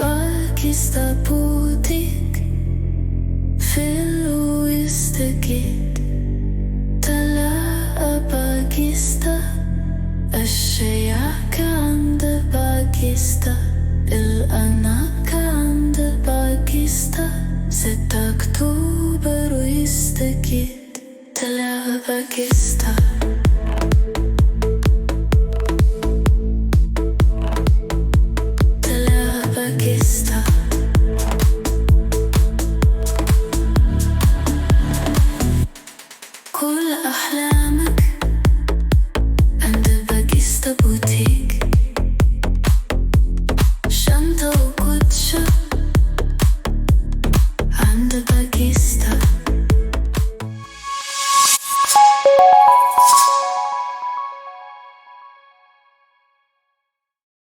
Bagista Boutique في الوسط جيت تلاقى باجيستا الشياكة عند باجيستا الأناقة عند باجيستا 6 أكتوبر وسط جيت تلاقى باجيستا كل أحلام